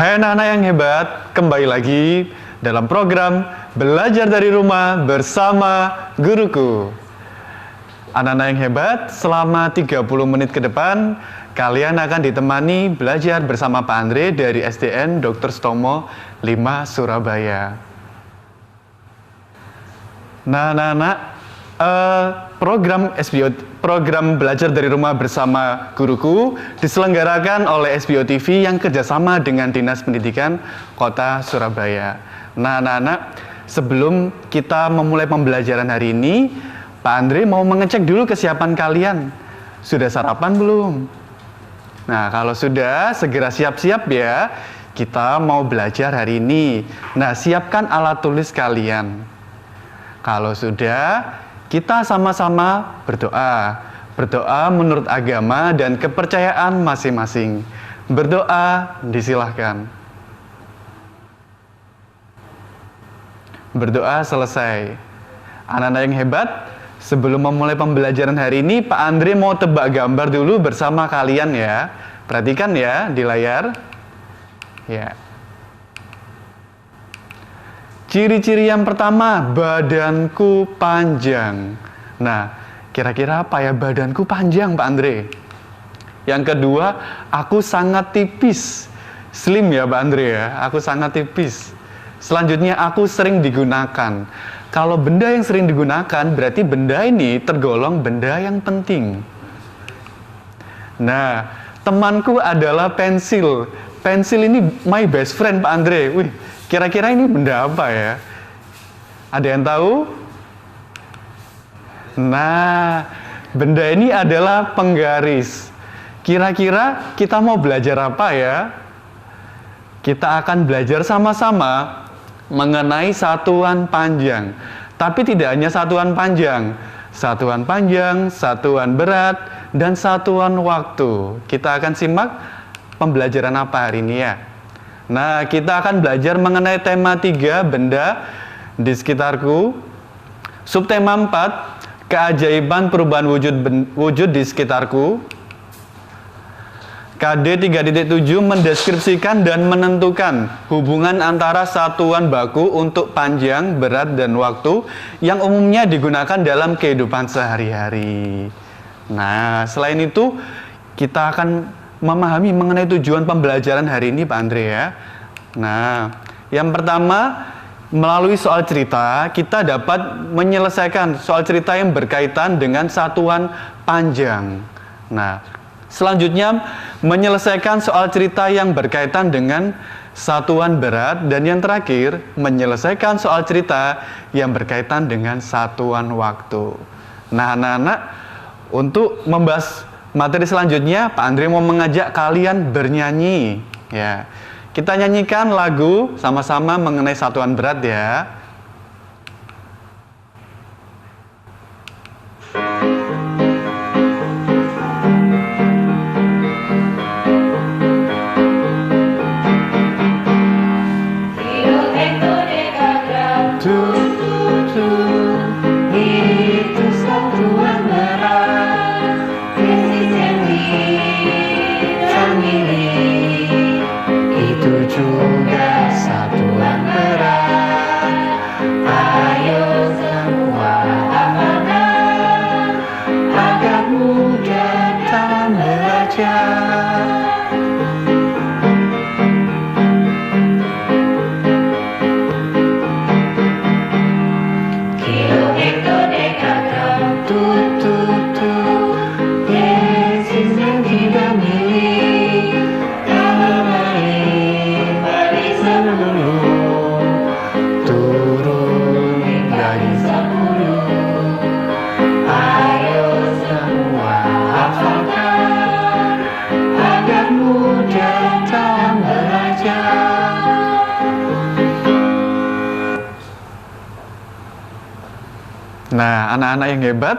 Hai anak-anak yang hebat, kembali lagi dalam program Belajar dari Rumah bersama Guruku. Anak-anak yang hebat, selama 30 menit ke depan, kalian akan ditemani belajar bersama Pak Andre dari SDN Dr. Sutomo 5 Surabaya. Nah, anak-anak, program Belajar dari Rumah bersama Guruku diselenggarakan oleh SBO TV yang kerjasama dengan Dinas Pendidikan Kota Surabaya. Nah, anak-anak, sebelum kita memulai pembelajaran hari ini, Pak Andre mau mengecek dulu kesiapan kalian. Sudah sarapan belum? Nah, kalau sudah, segera siap-siap ya. Kita mau belajar hari ini. Nah, siapkan alat tulis kalian. Kalau sudah, kita sama-sama berdoa. Berdoa menurut agama dan kepercayaan masing-masing. Berdoa disilahkan. Berdoa selesai. Anak-anak yang hebat, sebelum memulai pembelajaran hari ini, Pak Andre mau tebak gambar dulu bersama kalian ya. Perhatikan ya di layar. Ya. Ciri-ciri yang pertama, badanku panjang. Nah, kira-kira apa ya badanku panjang, Pak Andre? Yang kedua, aku sangat tipis. Slim ya, Pak Andre ya. Aku sangat tipis. Selanjutnya, aku sering digunakan. Kalau benda yang sering digunakan, berarti benda ini tergolong benda yang penting. Nah, temanku adalah pensil. Pensil ini my best friend, Pak Andre. Wih, kira-kira ini benda apa ya? Ada yang tahu? Nah, benda ini adalah penggaris. Kira-kira kita mau belajar apa ya? Kita akan belajar sama-sama mengenai satuan panjang. Tapi tidak hanya satuan panjang. Satuan panjang, satuan berat, dan satuan waktu. Kita akan simak pembelajaran apa hari ini ya? Nah, kita akan belajar mengenai tema 3, benda di sekitarku. Subtema 4, keajaiban perubahan wujud di sekitarku. KD 3.7, mendeskripsikan dan menentukan hubungan antara satuan baku untuk panjang, berat, dan waktu yang umumnya digunakan dalam kehidupan sehari-hari. Nah, selain itu, kita akan memahami mengenai tujuan pembelajaran hari ini, Pak Andre ya. Nah, yang pertama, melalui soal cerita, kita dapat menyelesaikan soal cerita yang berkaitan dengan satuan panjang. Nah, selanjutnya, menyelesaikan soal cerita yang berkaitan dengan satuan berat. Dan yang terakhir, menyelesaikan soal cerita yang berkaitan dengan satuan waktu. Nah, anak-anak, untuk membahas materi selanjutnya, Pak Andre mau mengajak kalian bernyanyi. Ya, kita nyanyikan lagu sama-sama mengenai satuan berat ya. Nah, anak-anak yang hebat,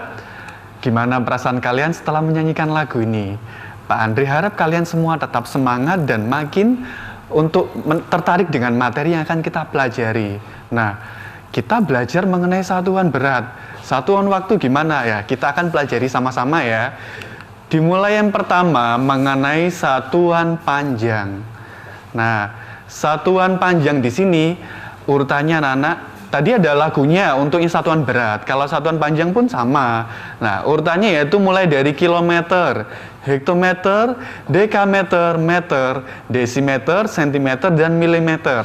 gimana perasaan kalian setelah menyanyikan lagu ini? Pak Andre harap kalian semua tetap semangat dan makin untuk tertarik dengan materi yang akan kita pelajari. Nah, kita belajar mengenai satuan berat. Satuan waktu gimana ya? Kita akan pelajari sama-sama ya. Dimulai yang pertama mengenai satuan panjang. Nah, satuan panjang di sini urutannya anak-anak. Tadi ada lagunya untuk yang satuan berat. Kalau satuan panjang pun sama. Nah, urutannya yaitu mulai dari kilometer, hektometer, dekameter, meter, desimeter, sentimeter, dan milimeter.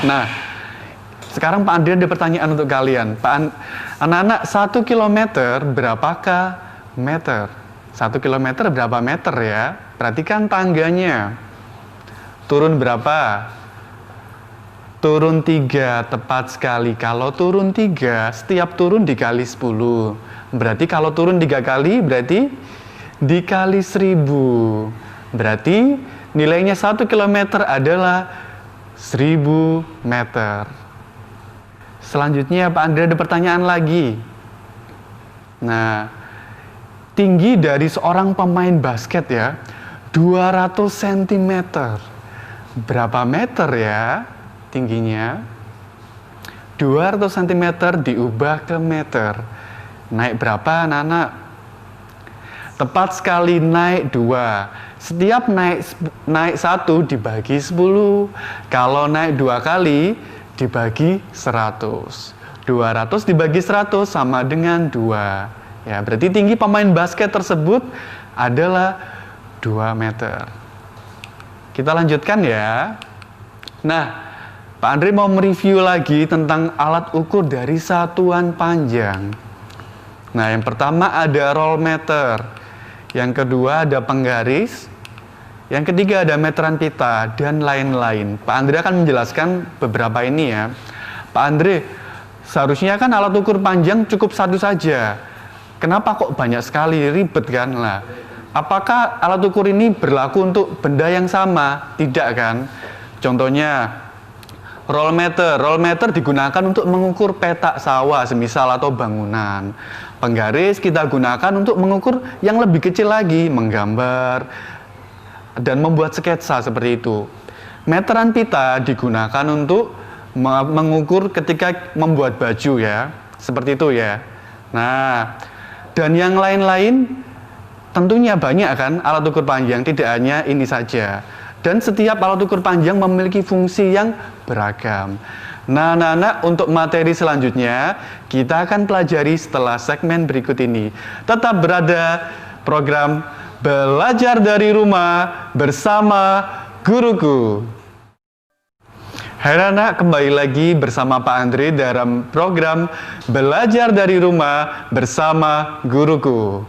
Nah, sekarang Pak Andri ada pertanyaan untuk kalian. Anak-anak, 1 kilometer berapakah meter? 1 kilometer berapa meter ya? Perhatikan tangganya. Turun berapa? Turun 3, tepat sekali. Kalau turun 3, setiap turun dikali 10. Berarti kalau turun 3 kali, berarti dikali 1000. Berarti nilainya 1 km adalah 1000 meter. Selanjutnya Pak Andri ada pertanyaan lagi. Nah, tinggi dari seorang pemain basket ya, 200 cm. Berapa meter ya? Tingginya 200 cm diubah ke meter. Naik berapa anak-anak? Tepat sekali, naik 2. Setiap naik 1 dibagi 10. Kalau naik 2 kali dibagi 100. 200 dibagi 100 sama dengan 2. Ya, berarti tinggi pemain basket tersebut adalah 2 meter. Kita lanjutkan ya. Nah, Pak Andri mau mereview lagi tentang alat ukur dari satuan panjang. Nah, yang pertama ada roll meter. Yang kedua ada penggaris. Yang ketiga ada meteran pita dan lain-lain. Pak Andri akan menjelaskan beberapa ini ya. Pak Andri, seharusnya kan alat ukur panjang cukup satu saja. Kenapa kok banyak sekali, ribet kan? Nah, apakah alat ukur ini berlaku untuk benda yang sama? Tidak kan? Contohnya roll meter digunakan untuk mengukur petak sawah semisal atau bangunan. Penggaris kita gunakan untuk mengukur yang lebih kecil lagi, menggambar dan membuat sketsa seperti itu. Meteran pita digunakan untuk mengukur ketika membuat baju ya, seperti itu ya. Nah, dan yang lain-lain tentunya banyak kan alat ukur panjang, tidak hanya ini saja. Dan setiap alat ukur panjang memiliki fungsi yang beragam. Nah, anak-anak, untuk materi selanjutnya kita akan pelajari setelah segmen berikut ini. Tetap berada program Belajar dari Rumah bersama Guruku. Hai anak, kembali lagi bersama Pak Andri dalam program Belajar dari Rumah bersama Guruku.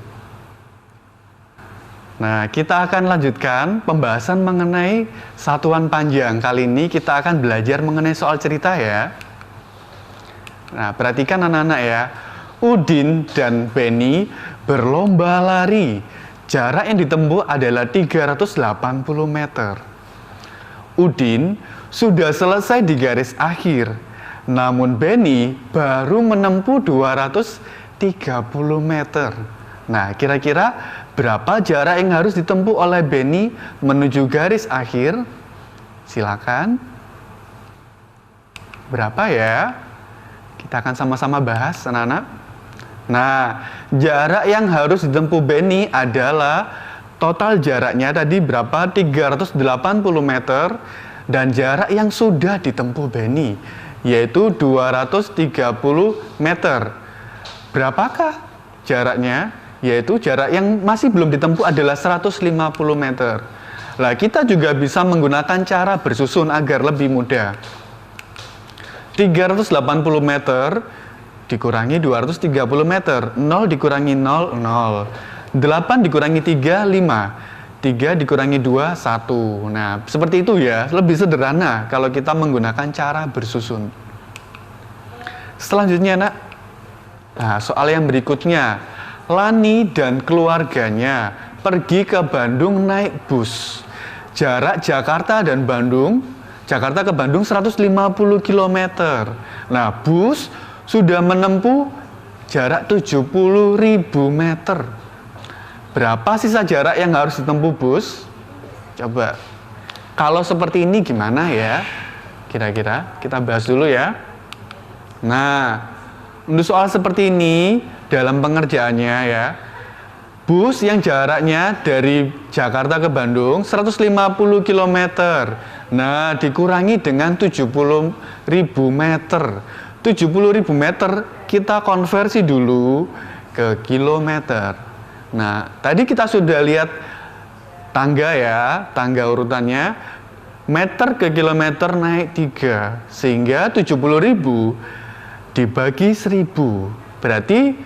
Nah, kita akan lanjutkan pembahasan mengenai satuan panjang. Kali ini kita akan belajar mengenai soal cerita ya. Nah, perhatikan anak-anak ya. Udin dan Benny berlomba lari. Jarak yang ditempuh adalah 380 meter. Udin sudah selesai di garis akhir. Namun Benny baru menempuh 230 meter. Nah, kira-kira berapa jarak yang harus ditempuh oleh Benny menuju garis akhir? Silakan. Berapa ya? Kita akan sama-sama bahas, anak-anak. Nah, jarak yang harus ditempuh Benny adalah total jaraknya tadi berapa? 380 meter. Dan jarak yang sudah ditempuh Benny yaitu 230 meter. Berapakah jaraknya? Yaitu jarak yang masih belum ditempuh adalah 150 meter. Nah, kita juga bisa menggunakan cara bersusun agar lebih mudah. 380 meter dikurangi 230 meter. 0 dikurangi 0, 0. 8 dikurangi 3, 5. 3 dikurangi 2, 1. Nah, seperti itu ya. Lebih sederhana kalau kita menggunakan cara bersusun. Selanjutnya, nak. Nah, soal yang berikutnya. Lani dan keluarganya pergi ke Bandung naik bus. Jarak Jakarta ke Bandung 150 km. Nah, bus sudah menempuh jarak 70.000 meter. Berapa sisa jarak yang harus ditempuh bus? Coba. Kalau seperti ini gimana ya? Kira-kira kita bahas dulu ya. Nah, untuk soal seperti ini dalam pengerjaannya ya, Bus yang jaraknya dari Jakarta ke Bandung 150 km. Nah, dikurangi dengan 70.000 meter. 70.000 meter kita konversi dulu ke kilometer. Nah, tadi kita sudah lihat tangga ya, tangga urutannya. Meter ke kilometer naik 3, sehingga 70.000 dibagi 1000 berarti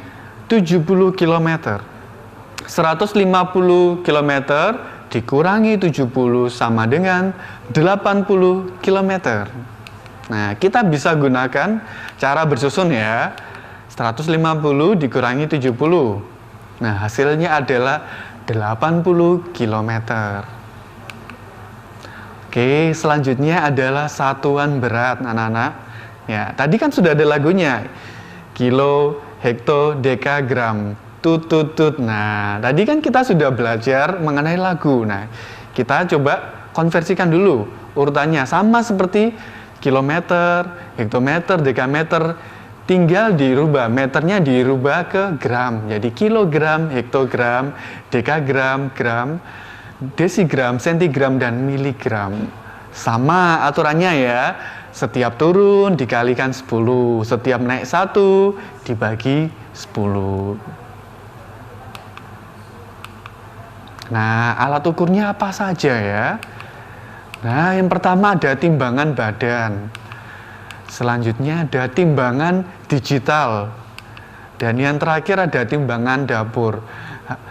70 km. 150 km dikurangi 70 sama dengan 80 km. Nah, kita bisa gunakan cara bersusun ya. 150 dikurangi 70. Nah, hasilnya adalah 80 km. Oke, selanjutnya adalah satuan berat, anak-anak. Ya, tadi kan sudah ada lagunya. Kilo, hekto, dekagram, tut. Nah, tadi kan kita sudah belajar mengenai lagu. Nah, kita coba konversikan dulu urutannya sama seperti kilometer, hektometer, dekameter. Tinggal dirubah, meternya dirubah ke gram. Jadi kilogram, hektogram, dekagram, gram, desigram, sentigram, dan miligram. Sama aturannya ya. Setiap turun dikalikan 10, setiap naik 1 dibagi 10. Nah, alat ukurnya apa saja ya? Nah, yang pertama ada timbangan badan. Selanjutnya ada timbangan digital. Dan yang terakhir ada timbangan dapur.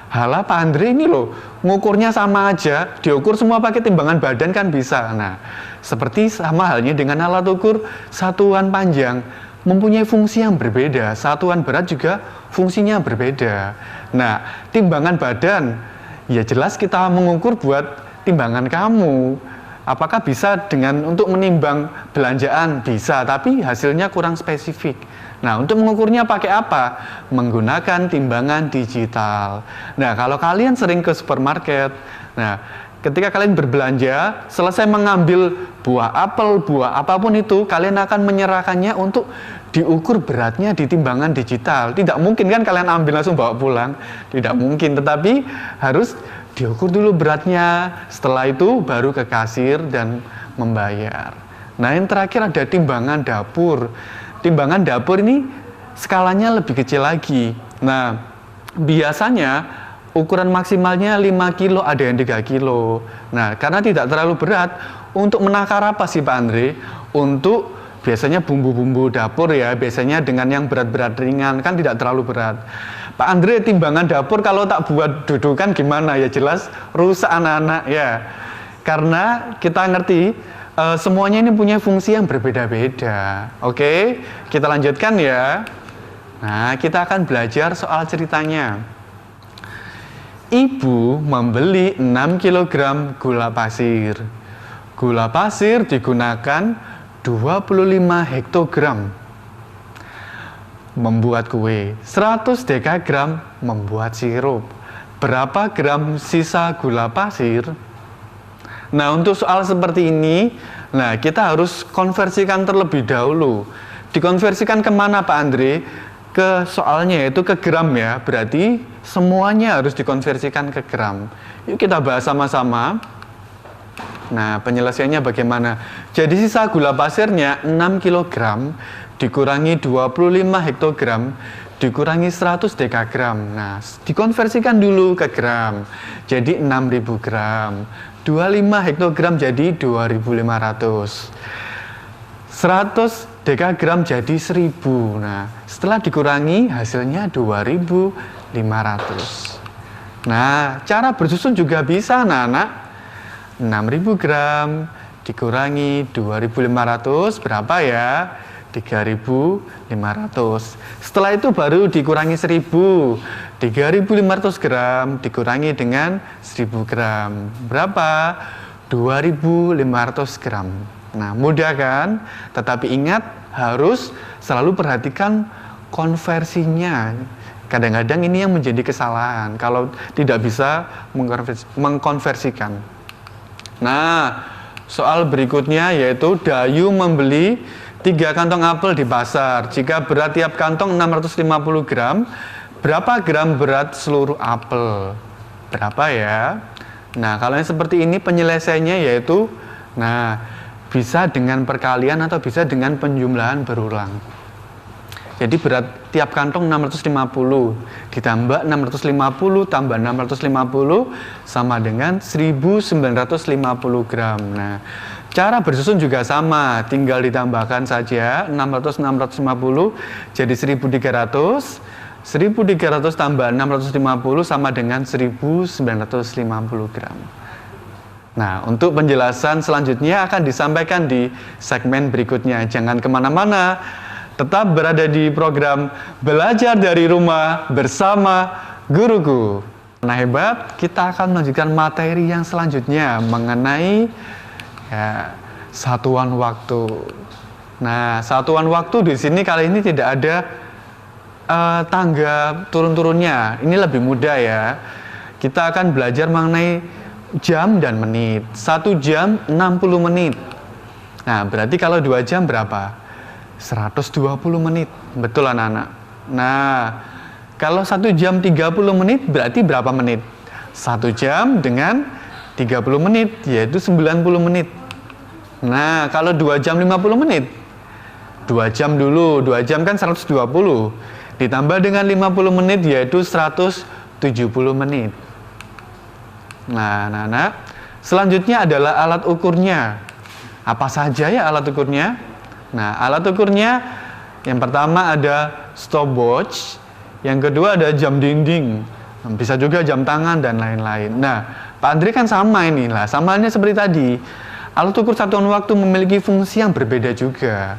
Halah Pak Andre ini loh, ngukurnya sama aja, diukur semua pakai timbangan badan kan bisa. Nah, seperti sama halnya dengan alat ukur satuan panjang, mempunyai fungsi yang berbeda, satuan berat juga fungsinya berbeda. Nah, timbangan badan, ya jelas kita mengukur buat timbangan kamu. Apakah bisa dengan untuk menimbang belanjaan? Bisa, tapi hasilnya kurang spesifik. Nah, untuk mengukurnya pakai apa? Menggunakan timbangan digital. Nah, kalau kalian sering ke supermarket, nah, ketika kalian berbelanja, selesai mengambil buah apel, buah apapun itu, kalian akan menyerahkannya untuk diukur beratnya di timbangan digital. Tidak mungkin kan kalian ambil langsung bawa pulang? Tidak mungkin, tetapi harus diukur dulu beratnya. Setelah itu baru ke kasir dan membayar. Nah, yang terakhir ada timbangan dapur. Timbangan dapur ini skalanya lebih kecil lagi. Nah, biasanya ukuran maksimalnya 5 kilo, ada yang 3 kilo. Nah, karena tidak terlalu berat, untuk menakar apa sih Pak Andre? Untuk biasanya bumbu-bumbu dapur ya, biasanya dengan yang berat-berat ringan, kan tidak terlalu berat. Pak Andre, timbangan dapur kalau tak buat dudukan gimana? Ya jelas rusak anak-anak ya. Karena kita ngerti, semuanya ini punya fungsi yang berbeda-beda. Oke, kita lanjutkan ya. Nah, kita akan belajar soal ceritanya. Ibu membeli 6 kg gula pasir. Gula pasir digunakan 25 hektogram membuat kue, 100 dekagram membuat sirup. Berapa gram sisa gula pasir? Nah, untuk soal seperti ini, nah kita harus konversikan terlebih dahulu. Dikonversikan kemana Pak Andre? Ke soalnya yaitu ke gram ya. Berarti semuanya harus dikonversikan ke gram. Yuk kita bahas sama-sama. Nah, penyelesaiannya bagaimana? Jadi sisa gula pasirnya 6 kg dikurangi 25 hektogram dikurangi 100 dekagram. Nah, dikonversikan dulu ke gram. Jadi 6.000 gram. 25 hektogram jadi 2.500. 100 dekagram jadi 1.000. Nah, setelah dikurangi hasilnya 2.500. Nah, cara bersusun juga bisa anak-anak. 6.000 gram dikurangi 2.500 berapa ya? 3.500. Setelah itu baru dikurangi 1.000. 3.500 gram dikurangi dengan 1.000 gram. Berapa? 2.500 gram. Nah, mudah kan? Tetapi ingat, harus selalu perhatikan konversinya. Kadang-kadang ini yang menjadi kesalahan kalau tidak bisa mengkonversikan. Nah, soal berikutnya yaitu Dayu membeli 3 kantong apel di pasar. Jika berat tiap kantong 650 gram, berapa gram berat seluruh apel? Berapa ya? Nah, kalau yang seperti ini penyelesaiannya yaitu, nah, bisa dengan perkalian atau bisa dengan penjumlahan berulang. Jadi berat tiap kantong 650 ditambah 650 tambah 650 sama dengan 1950 gram. Nah, cara bersusun juga sama, tinggal ditambahkan saja 650 jadi 1300. 1300 tambah 650 sama dengan 1950 gram. Nah, untuk penjelasan selanjutnya akan disampaikan di segmen berikutnya. Jangan kemana-mana, tetap berada di program Belajar dari Rumah bersama Guruku. Nah, hebat, kita akan melanjutkan materi yang selanjutnya mengenai satuan waktu. Nah, satuan waktu di sini kali ini tidak ada tangga turun-turunnya. Ini lebih mudah ya. Kita akan belajar mengenai jam dan menit. 1 jam 60 menit. Nah, berarti kalau 2 jam berapa? 120 menit. Betul anak-anak? Nah, kalau 1 jam 30 menit berarti berapa menit? 1 jam dengan 30 menit, yaitu 90 menit. Nah, kalau 2 jam 50 menit, 2 jam dulu, 2 jam kan 120. Ditambah dengan 50 menit yaitu 170 menit. Nah, anak-anak, selanjutnya adalah alat ukurnya. Apa saja ya alat ukurnya? Nah, alat ukurnya yang pertama ada stopwatch, yang kedua ada jam dinding, bisa juga jam tangan dan lain-lain. Nah, Pak Andri kan sama ini lah, samanya seperti tadi. Alat ukur satuan waktu memiliki fungsi yang berbeda juga.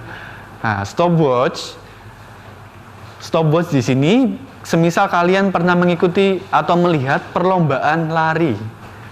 Nah, stopwatch di sini, semisal kalian pernah mengikuti atau melihat perlombaan lari,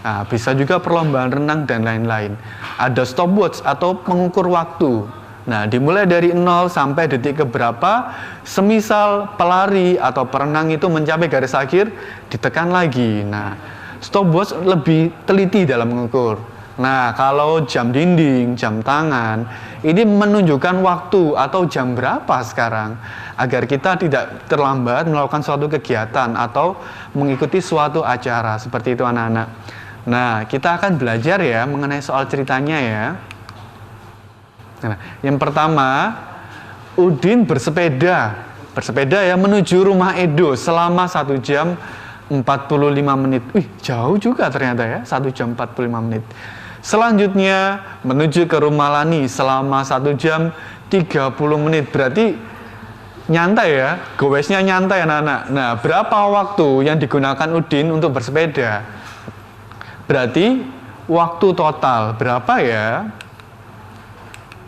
nah, bisa juga perlombaan renang dan lain-lain. Ada stopwatch atau pengukur waktu. Nah, dimulai dari 0 sampai detik keberapa, semisal pelari atau perenang itu mencapai garis akhir, ditekan lagi. Nah, stopwatch lebih teliti dalam mengukur. Nah, kalau jam dinding, jam tangan, ini menunjukkan waktu atau jam berapa sekarang, agar kita tidak terlambat melakukan suatu kegiatan atau mengikuti suatu acara. Seperti itu anak-anak. Nah, kita akan belajar ya mengenai soal ceritanya ya. Nah, yang pertama, Udin bersepeda ya menuju rumah Edo selama 1 jam 45 menit. Wih, jauh juga ternyata ya, 1 jam 45 menit. Selanjutnya menuju ke rumah Lani selama 1 jam 30 menit. Berarti nyantai ya, goesnya nyantai anak-anak. Nah, berapa waktu yang digunakan Udin untuk bersepeda? Berarti waktu total berapa ya?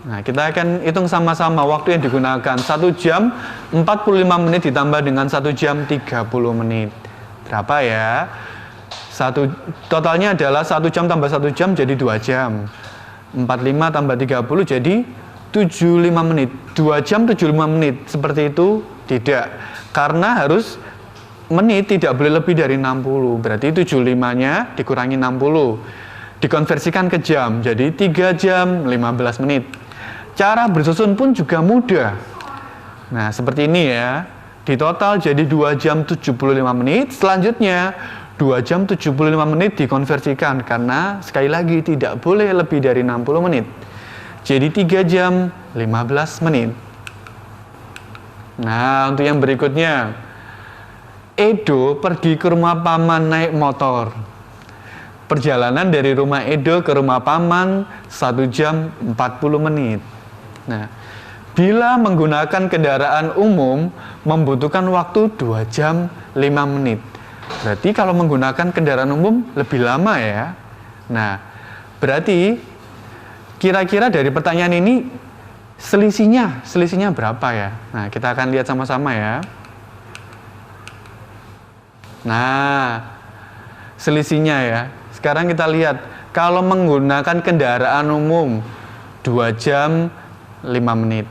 Nah, kita akan hitung sama-sama waktu yang digunakan. 1 jam 45 menit ditambah dengan 1 jam 30 menit. Berapa ya? Totalnya adalah 1 jam tambah 1 jam jadi 2 jam. 45 tambah 30 jadi 75 menit. 2 jam 75 menit. Seperti itu? Tidak. Karena harus menit tidak boleh lebih dari 60. Berarti 75-nya dikurangi 60. Dikonversikan ke jam. Jadi 3 jam 15 menit. Cara bersusun pun juga mudah. Nah, seperti ini ya. Di total jadi 2 jam 75 menit. Selanjutnya 2 jam 75 menit dikonversikan karena sekali lagi tidak boleh lebih dari 60 menit. Jadi 3 jam 15 menit. Nah, untuk yang berikutnya, Edo pergi ke rumah paman naik motor. Perjalanan dari rumah Edo ke rumah paman 1 jam 40 menit. Nah, bila menggunakan kendaraan umum membutuhkan waktu 2 jam 5 menit. Berarti kalau menggunakan kendaraan umum lebih lama ya. Nah, berarti kira-kira dari pertanyaan ini selisihnya berapa ya? Nah, kita akan lihat sama-sama ya. Nah, selisihnya ya. Sekarang kita lihat, kalau menggunakan kendaraan umum 2 jam 5 menit.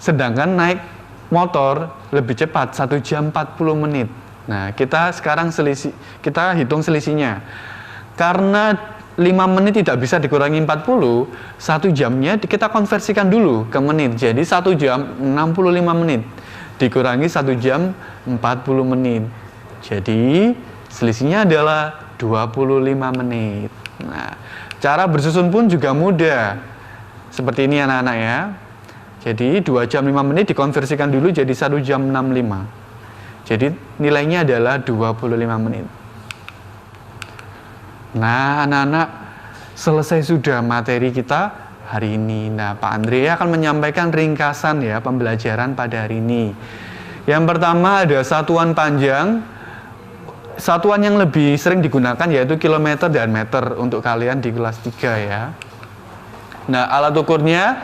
Sedangkan naik motor lebih cepat 1 jam 40 menit. Nah, kita sekarang kita hitung selisihnya. Karena 5 menit tidak bisa dikurangi 40, 1 jamnya kita konversikan dulu ke menit. Jadi 1 jam 65 menit. dikurangi 1 jam 40 menit. Jadi selisihnya adalah 25 menit. Nah, cara bersusun pun juga mudah. Seperti ini anak-anak ya. Jadi 2 jam 5 menit dikonversikan dulu jadi 1 jam 65. Jadi nilainya adalah 25 menit. Nah, anak-anak, selesai sudah materi kita hari ini. Nah, Pak Andre akan menyampaikan ringkasan ya pembelajaran pada hari ini. Yang pertama ada satuan panjang. Satuan yang lebih sering digunakan yaitu kilometer dan meter untuk kalian di kelas 3 ya. Nah, alat ukurnya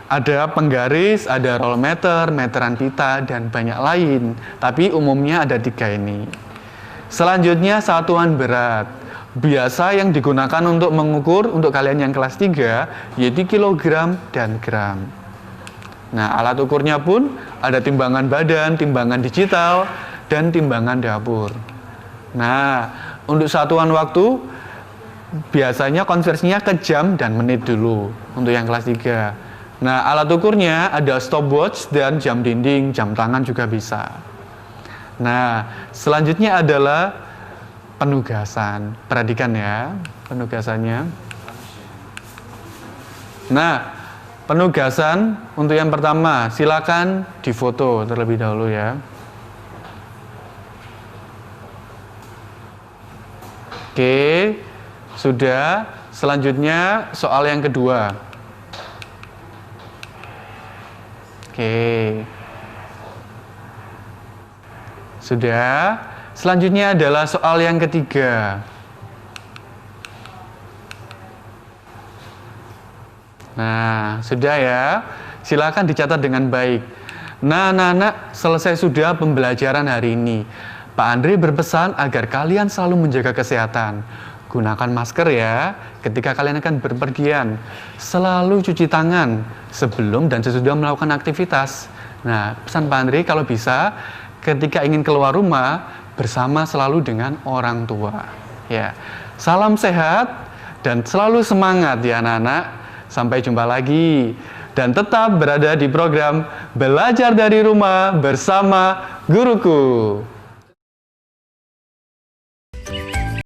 ada penggaris, ada roll meter, meteran pita, dan banyak lain. Tapi umumnya ada 3 ini. Selanjutnya satuan berat. Biasa yang digunakan untuk mengukur untuk kalian yang kelas 3 yaitu kilogram dan gram. Nah, alat ukurnya pun ada timbangan badan, timbangan digital, dan timbangan dapur. Nah, untuk satuan waktu biasanya konversinya ke jam dan menit dulu untuk yang kelas 3. Nah, alat ukurnya ada stopwatch dan jam dinding, jam tangan juga bisa. Nah, selanjutnya adalah penugasan. Perhatikan ya, penugasannya. Nah, penugasan untuk yang pertama, silakan difoto terlebih dahulu ya. Oke, sudah. Selanjutnya soal yang kedua. Oke. Sudah. Selanjutnya adalah soal yang ketiga. Nah, sudah ya. Silakan dicatat dengan baik. Nah, anak-anak, selesai sudah pembelajaran hari ini. Pak Andre berpesan agar kalian selalu menjaga kesehatan. Gunakan masker ya ketika kalian akan berpergian. Selalu cuci tangan sebelum dan sesudah melakukan aktivitas. Nah, pesan Pak Andre kalau bisa ketika ingin keluar rumah bersama selalu dengan orang tua. Ya, salam sehat dan selalu semangat ya anak-anak. Sampai jumpa lagi dan tetap berada di program Belajar dari Rumah bersama Guruku.